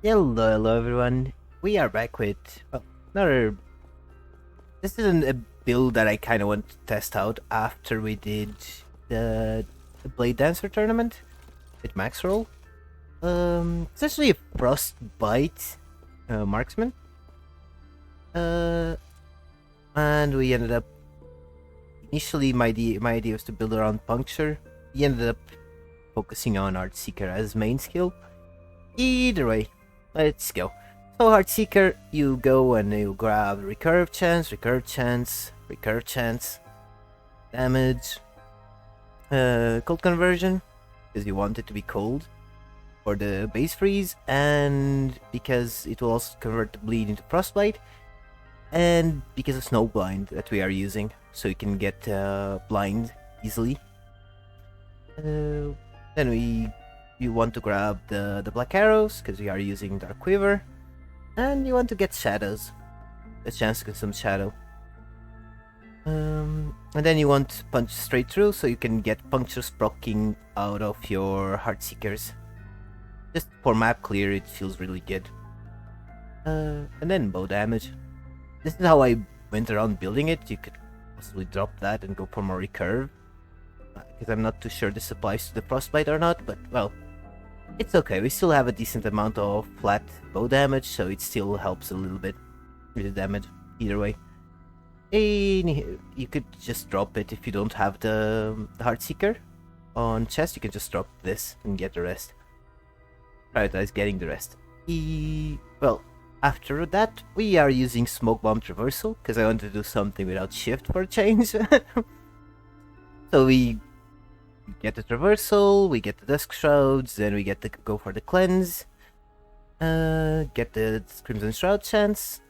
Hello everyone. We are back with another. This isn't a build that I kind of want to test out after we did the Blade Dancer tournament with Max Roll. It's actually a Frostbite Marksman. Uh, and we ended up initially my idea was to build around Puncture. We ended up focusing on Art Seeker as main skill. Either way, let's go. So Heartseeker, you go and you grab recurve chance, damage, cold conversion, because you want it to be cold for the base freeze, and because it will also convert the bleed into frostbite, and because of snow blind that we are using, so you can get blind easily. Then you want to grab the black arrows because we are using Dark Quiver, and you want to get shadows, a chance to consume shadow. And then you want to punch straight through so you can get punctures proccing out of your Heartseekers. Just for map clear, it feels really good. And then bow damage. This is how I went around building it. You could possibly drop that and go for more recurve, because I'm not too sure this applies to the frostbite or not, but well, it's okay. We still have a decent amount of flat bow damage, so it still helps a little bit with the damage either way. You could just drop it if you don't have the Heartseeker on chest. You can just drop this and get the rest. Prioritize getting the rest. Well, after that, we are using Smoke Bomb Traversal because I want to do something without shift for a change. So we get the Traversal, we get the Dusk Shrouds, then we get to go for the Cleanse, get the Crimson Shroud chance,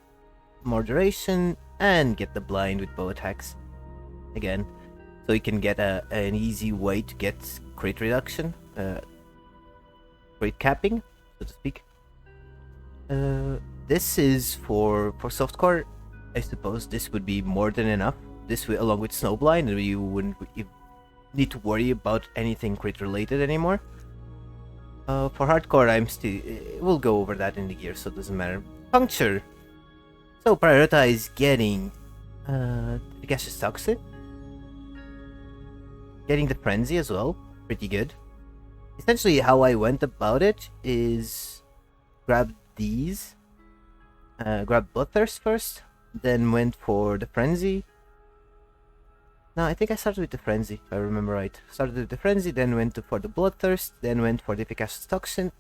more duration, and get the Blind with bow attacks again. So you can get an easy way to get crit reduction, crit capping, so to speak. This is for softcore. I suppose this would be more than enough. This along with Snowblind, and you wouldn't need to worry about anything crit related anymore. For hardcore, we'll go over that in the gear, so it doesn't matter. Puncture. So prioritize getting the gaseous toxin, getting the frenzy as well. Pretty good. Essentially, how I went about it is grab these, grab Bloodthirst first, then went for the frenzy. No, I think I started with the frenzy, if I remember right. Started with the frenzy, then went for the bloodthirst, then went for the efficacious toxin,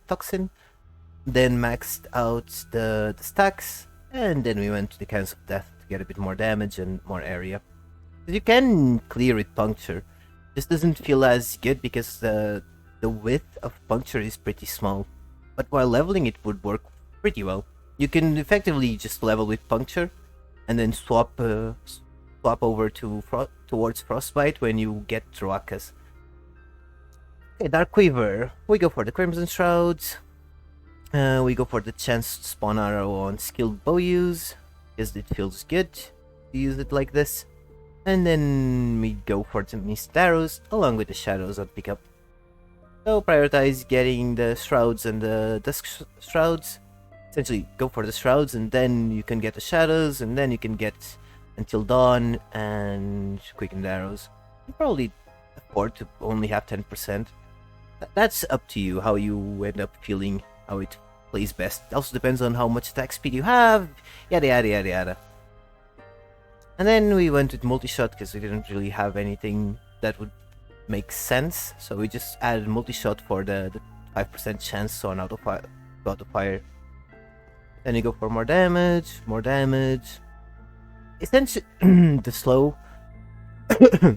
then maxed out the stacks, and then we went to the Cans of Death to get a bit more damage and more area. You can clear with puncture. This doesn't feel as good because the width of puncture is pretty small, but while leveling it would work pretty well. You can effectively just level with puncture, and then swap over towards Frostbite when you get Troakas. Okay, Dark Quiver. We go for the Crimson Shrouds. We go for the chance to spawn arrow on skilled bow use, because it feels good to use it like this. And then we go for the missed arrows along with the shadows on pickup. So prioritize getting the shrouds and the dusk shrouds. Essentially, go for the shrouds and then you can get the shadows, and then you can get Until Dawn and Quickened Arrows. You probably afford to only have 10%. That's up to you, how you end up feeling, how it plays best. It also depends on how much attack speed you have, yada yada yada yada. And then we went with multi-shot because we didn't really have anything that would make sense. So we just added multi-shot for the 5% chance on auto fire. Then you go for more damage. Essentially, the slow.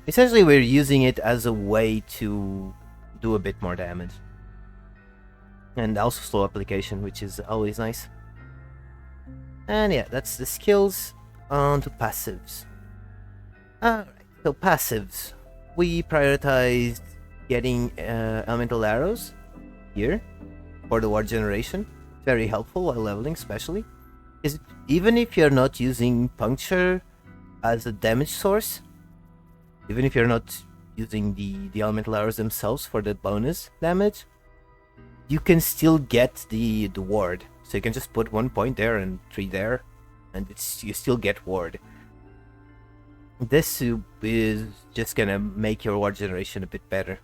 Essentially, we're using it as a way to do a bit more damage, and also slow application, which is always nice. And yeah, that's the skills. On to passives. Alright, so passives. We prioritized getting elemental arrows here for the ward generation. Very helpful while leveling, especially. Even if you're not using puncture as a damage source, even if you're not using the elemental arrows themselves for the bonus damage, you can still get the ward. So you can just put 1 point there and 3 there, and you still get ward. This is just gonna make your ward generation a bit better.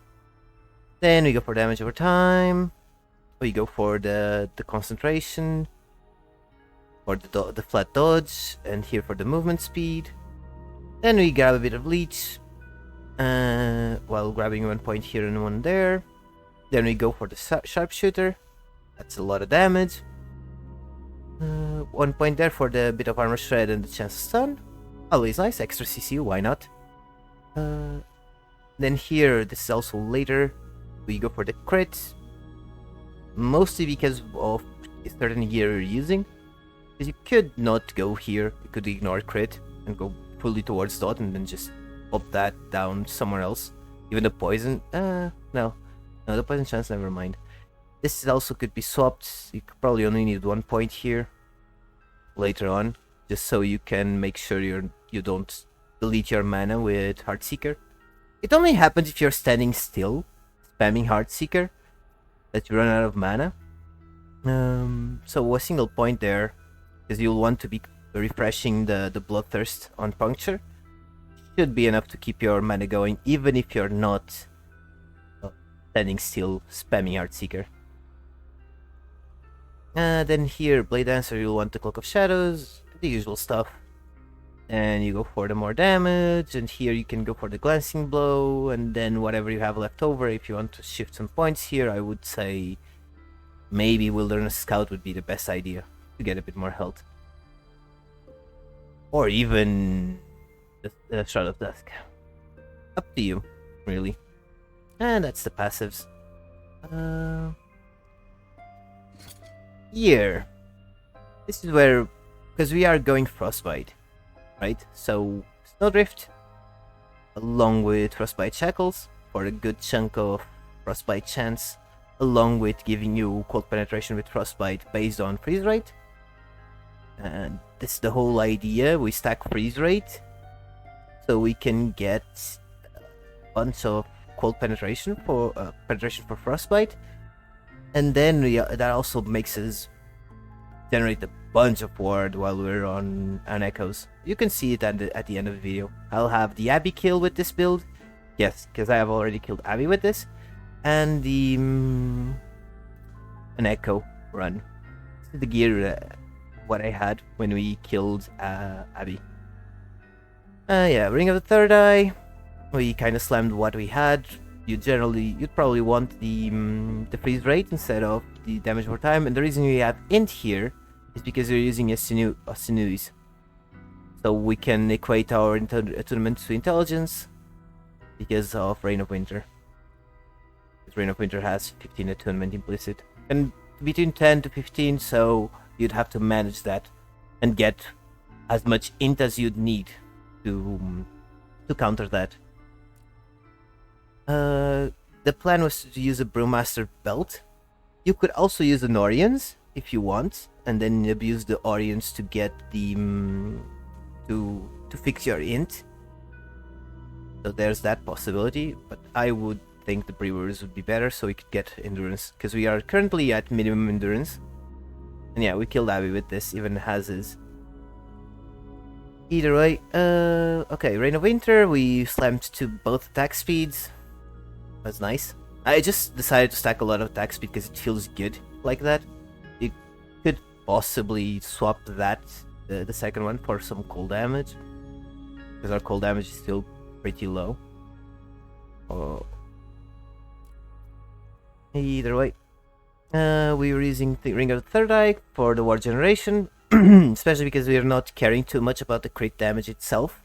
Then we go for damage over time. We go for the concentration, for the flat dodge, and here for the movement speed. Then we grab a bit of leech, while grabbing 1 point here and 1 there. Then we go for the sharpshooter. That's a lot of damage. 1 point there for the bit of armor shred and the chance to stun. Always nice, extra CC, why not? Then here, this is also later. We go for the crit. Mostly because of a certain gear you're using. Because you could not go here. You could ignore crit and go fully towards dot and then just pop that down somewhere else. Even the poison. No, the poison chance, never mind. This also could be swapped. You could probably only need 1 point here later on, just so you can make sure you don't delete your mana with Heartseeker. It only happens if you're standing still, spamming Heartseeker, that you run out of mana. So a single point there, because you'll want to be refreshing the Bloodthirst on Puncture, should be enough to keep your mana going, even if you're not standing still, spamming Heartseeker. Then here, Blade Dancer, you'll want the Cloak of Shadows, the usual stuff. And you go for the more damage, and here you can go for the Glancing Blow, and then whatever you have left over. If you want to shift some points here, I would say maybe Wilderness Scout would be the best idea to get a bit more health. Or even the Shroud of Dusk. Up to you, really. And that's the passives. Here. This is where, because we are going Frostbite, right? So, Snowdrift, along with Frostbite Shackles, for a good chunk of Frostbite chance, along with giving you cold penetration with Frostbite based on freeze rate. And this is the whole idea. We stack freeze rate, so we can get a bunch of cold penetration for Frostbite. And then that also makes us generate a bunch of ward while we're on echoes. You can see it at the end of the video. I'll have the Abby kill with this build. Yes, because I have already killed Abby with this. And the an echo run. This is the gear what I had when we killed Abby. Yeah, Ring of the Third Eye. We kind of slammed what we had. You'd probably want the freeze rate instead of the damage over time, and the reason we have int here is because we're using a sinews, so we can equate our attunement to intelligence because of Reign of Winter. Because Reign of Winter has 15 attunement implicit, and between 10 to 15, so you'd have to manage that and get as much int as you'd need to counter that. The plan was to use a Brewmaster belt. You could also use an Orions if you want, and then abuse the Orions to get the to fix your int. So there's that possibility, but I would think the Brewers would be better, so we could get endurance, because we are currently at minimum endurance. And yeah, we killed Abby with this, even as is. Either way, okay, Reign of Winter, we slammed to both attack speeds. That's nice. I just decided to stack a lot of attack speed because it feels good like that. You could possibly swap that, the second one, for some cold damage, because our cold damage is still pretty low. Either way, we were using the Ring of the Third Eye for the ward generation, especially because we are not caring too much about the crit damage itself.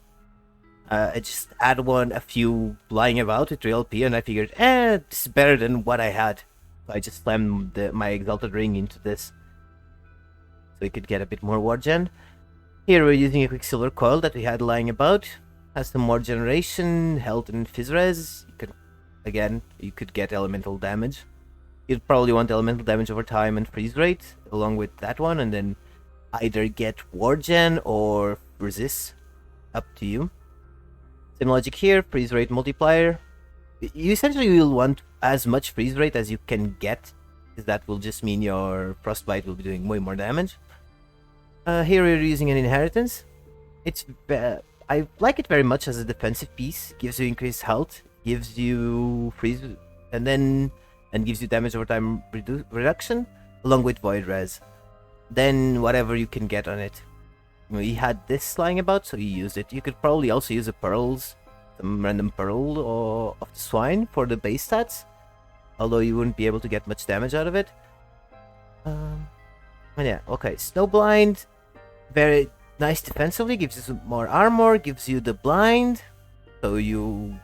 I just had a few lying about with 3LP, and I figured, this is better than what I had. So I just slammed my Exalted Ring into this, so we could get a bit more ward gen. Here we're using a Quicksilver Coil that we had lying about. Has some more generation, health, and Fizz Res. You could get elemental damage. You'd probably want elemental damage over time and freeze rate, along with that one, and then either get ward gen or resist. Up to you. Same logic here, freeze rate multiplier. You essentially will want as much freeze rate as you can get because that will just mean your Frostbite will be doing way more damage. Here we're using an inheritance. I like it very much as a defensive piece. Gives you increased health, gives you freeze, and gives you damage over time reduction, along with void res. Then whatever you can get on it. We had this lying about, so you used it. You could probably also use the pearls, some random pearl or of the swine for the base stats, although you wouldn't be able to get much damage out of it. Yeah, okay. Snowblind, very nice defensively, gives you some more armor, gives you the blind, so you...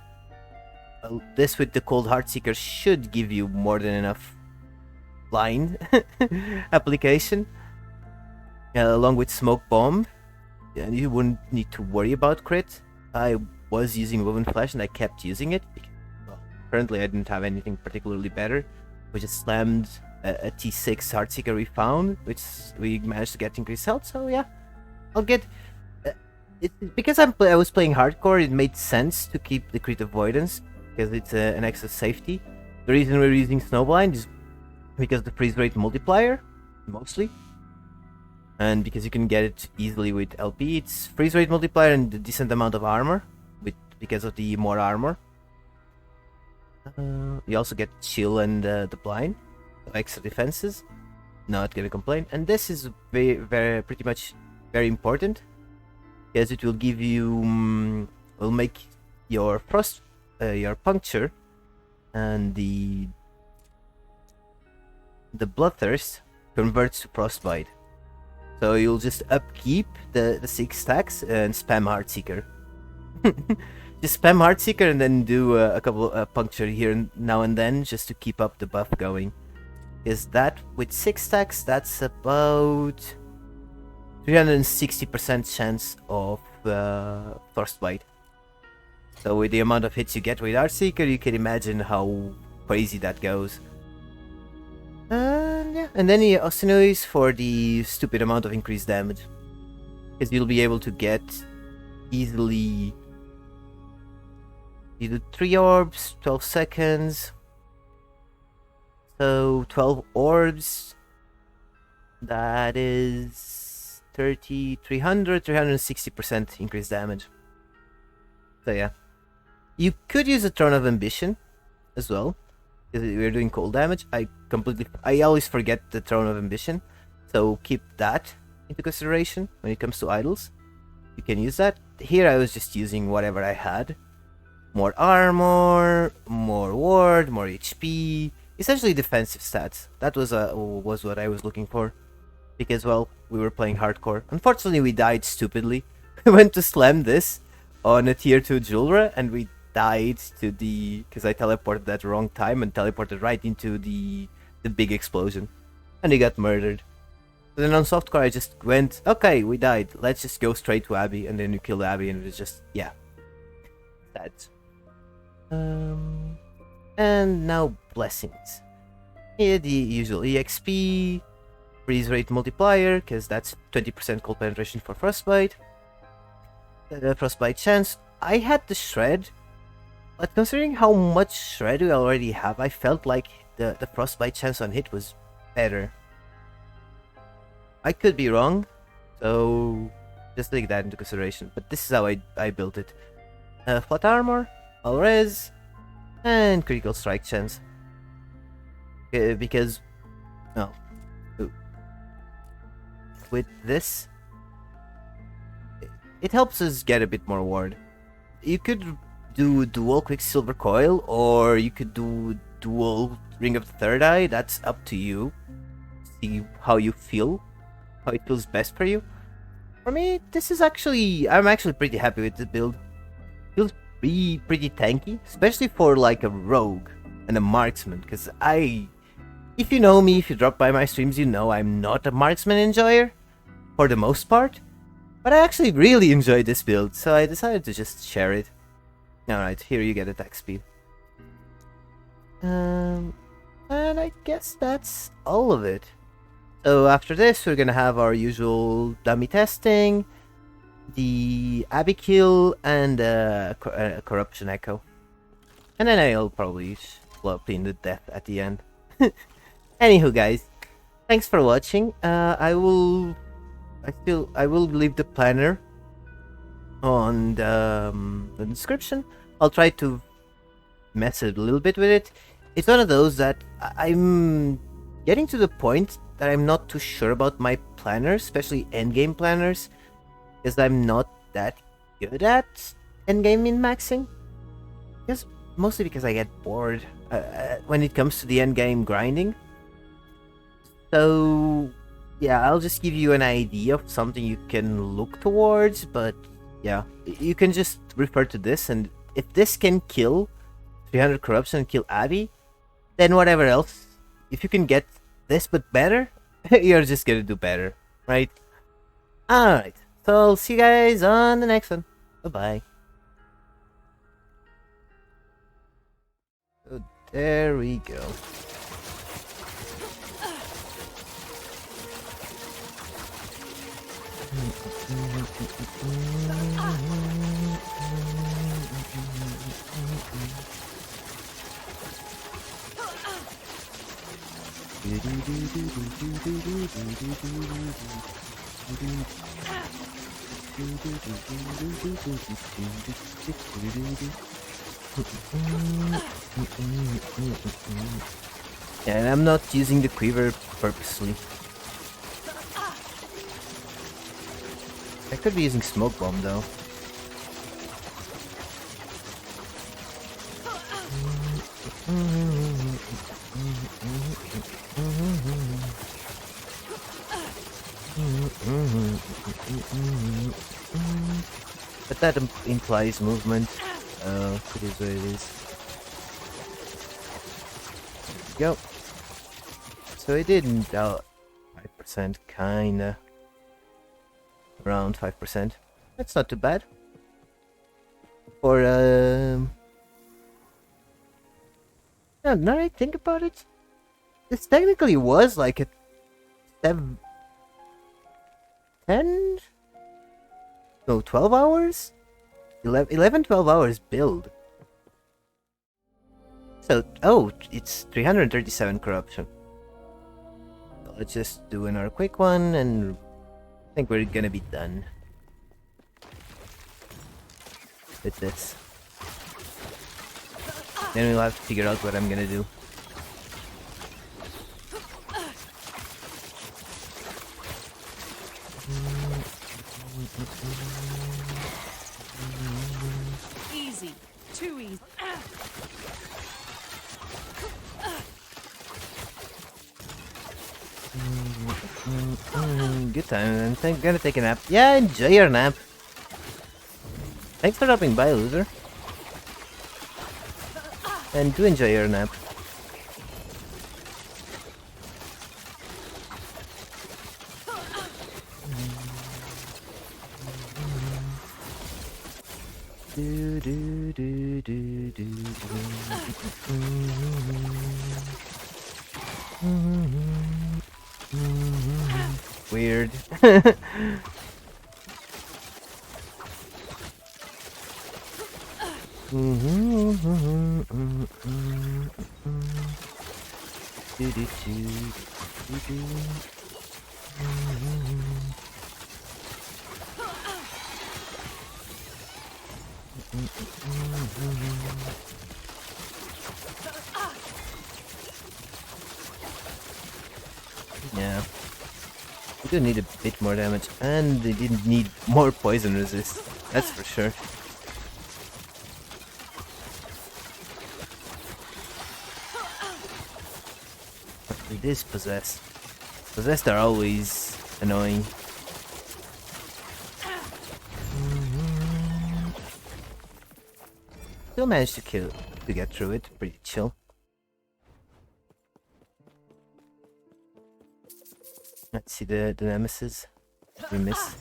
this with the Cold Heartseeker should give you more than enough blind application. Along with Smoke Bomb, and you wouldn't need to worry about crit. I was using Woven Flesh and I kept using it. Well, currently I didn't have anything particularly better. We just slammed a T6 Heartseeker we found, which we managed to get increased health, so yeah. I'll get... because I was playing hardcore, it made sense to keep the crit avoidance, because it's an extra safety. The reason we're using Snowblind is because the freeze rate multiplier, mostly. And because you can get it easily with LP, it's freeze rate multiplier and a decent amount of armor, because of the more armor. You also get chill and the blind, so extra defenses. Not gonna complain. And this is pretty much very important, because it will give you, will make your frost, your puncture, and the bloodthirst converts to frostbite. So you'll just upkeep the 6 stacks and spam Heartseeker. Just spam Heartseeker and then do a couple puncture here and now and then just to keep up the buff going. Is that with 6 stacks, that's about 360% chance of Frostbite. So with the amount of hits you get with Heartseeker, you can imagine how crazy that goes. Yeah, and then you also use for the stupid amount of increased damage, because you'll be able to get easily. You do 3 orbs, 12 seconds. So 12 orbs. That is 360% increased damage. So yeah, you could use a Throne of Ambition as well. We're doing cold damage. I always forget the Throne of Ambition, so keep that into consideration when it comes to idols. You can use that. Here I was just using whatever I had. More armor, more ward, more HP. Essentially defensive stats. That was what I was looking for. Because, well, we were playing hardcore. Unfortunately, we died stupidly. We went to slam this on a tier 2 Julra, and we died to the... because I teleported at the wrong time and teleported right into the big explosion. And he got murdered. So then on softcore I just went, okay, we died, let's just go straight to Abby, and then you kill Abby, and it was just, yeah. Sad. And now blessings. Here the usual EXP, freeze rate multiplier, because that's 20% cold penetration for Frostbite. Frostbite chance. I had the shred, but considering how much shred we already have, I felt like the Frostbite chance on hit was better. I could be wrong, so just take that into consideration. But this is how I built it. Flat armor, all res, and critical strike chance. Because, no, with this, it helps us get a bit more ward. You could do dual Quicksilver Coil, or you could do dual Ring of the Third Eye. That's up to you. See how you feel, how it feels best for you. For me, this is I'm actually pretty happy with the build. Feels pretty tanky, especially for like a rogue and a marksman. Because if you know me, if you drop by my streams, you know I'm not a marksman enjoyer for the most part. But I actually really enjoyed this build, so I decided to just share it. Alright, here you get attack speed. And I guess that's all of it. So after this, we're gonna have our usual dummy testing, the Aberroth Kill, and a Corruption Echo. And then I'll probably play in the death at the end. Anywho, guys, thanks for watching. I will leave the planner on the description. I'll try to mess it a little bit with it. It's one of those that I'm getting to the point that I'm not too sure about my planners, especially endgame planners, because I'm not that good at endgame min-maxing. Mostly because I get bored when it comes to the endgame grinding. So yeah, I'll just give you an idea of something you can look towards, but yeah, you can just refer to this, and if this can kill 300 corruption and kill Abby, then whatever else, if you can get this but better, you're just gonna do better, right? Alright, so I'll see you guys on the next one. Bye-bye. So there we go. Yeah, and I'm not using the quiver purposely. I could be using smoke bomb though. But that implies movement. It is what it is. There we go. So it didn't 5%, kinda. Around 5%. That's not too bad. For yeah, now that I think about it, this technically was like a 10, no, 12 hours? 11, 12 hours build. So, oh, it's 337 corruption. So let's just do another quick one, and I think we're gonna be done with this. Then we'll have to figure out what I'm gonna do. Easy. Too easy. Good time. I'm gonna take a nap. Yeah, enjoy your nap. Thanks for dropping by, loser. And do enjoy your nap. Weird. Yeah. We do need a bit more damage, and they didn't need more poison resist. That's for sure. It is possessed. Possessed are always annoying. Still managed to get through it. Pretty chill. Let's see the nemesis. We miss.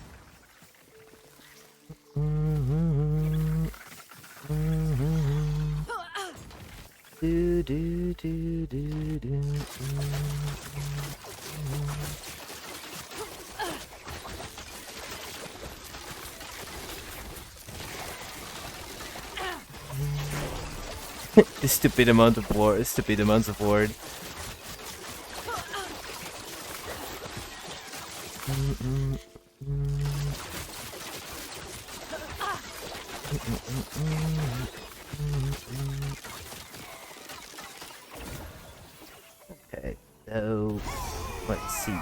The stupid amounts of ward. Okay, so let's see.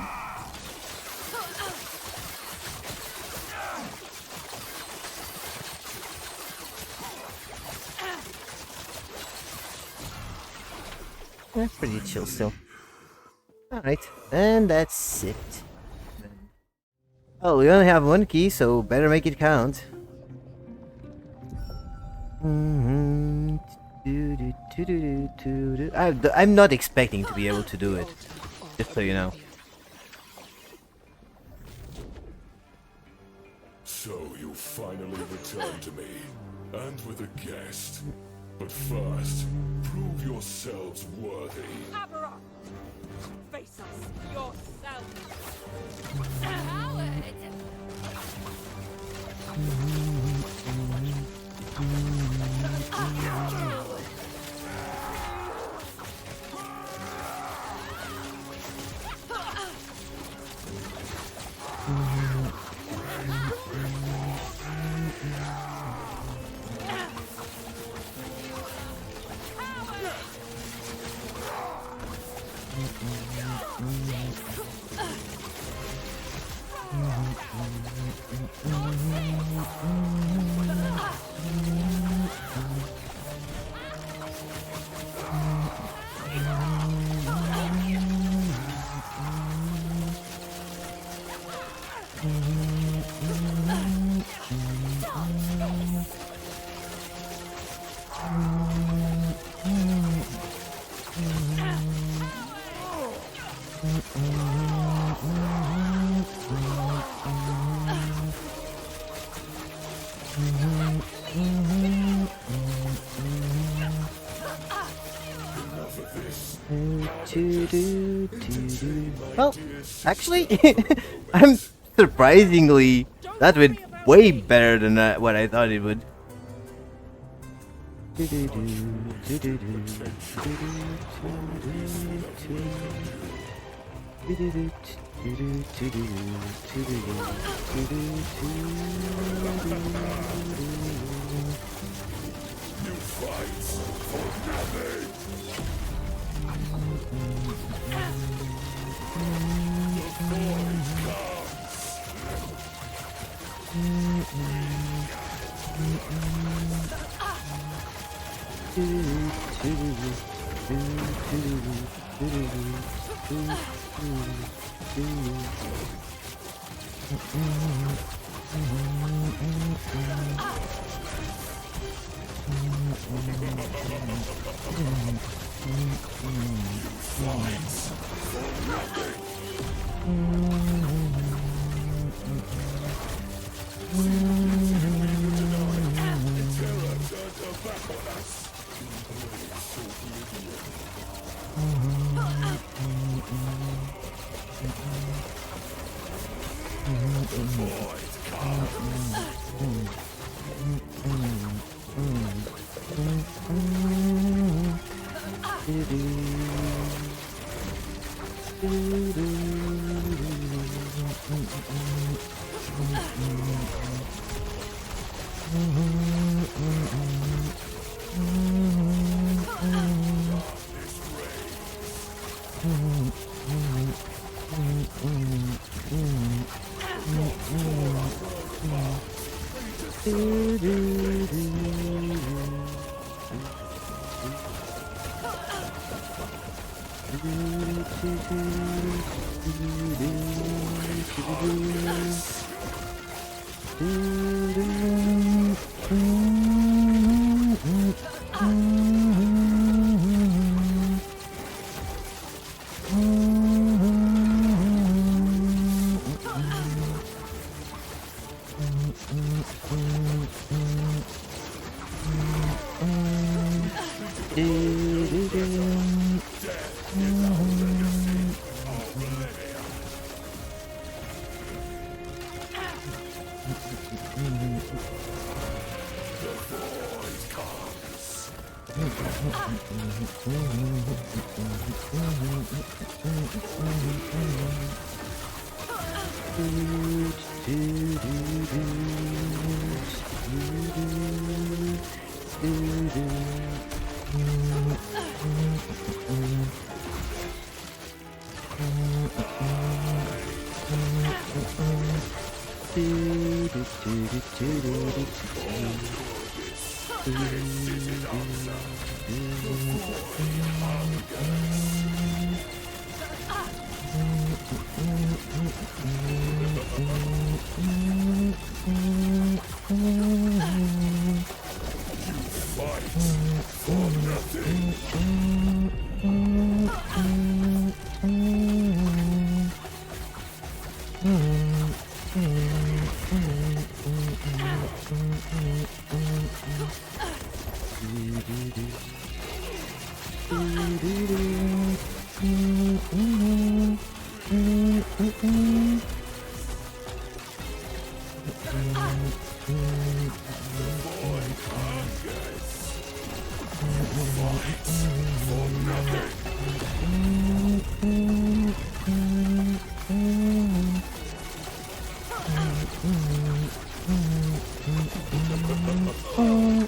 Pretty chill still. Alright, and that's it. Oh, we only have one key, so better make it count. I'm not expecting to be able to do it, just so you know. So you finally returned to me, and with a guest. But first, prove yourselves worthy. Aberroth! Face us yourself! Coward! Well, actually, I'm surprisingly that went way better than what I thought it would.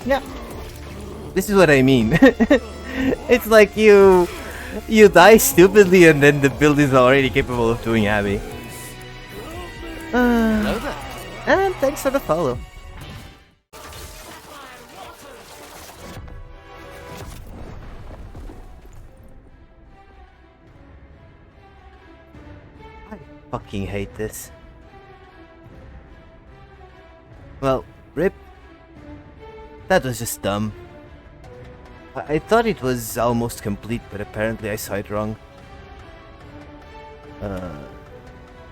Yeah. This is what I mean. It's like you die stupidly and then the build is already capable of doing Abby. Hello there. And thanks for the follow. I fucking hate this. Well, rip. That was just dumb. I thought it was almost complete, but apparently I saw it wrong.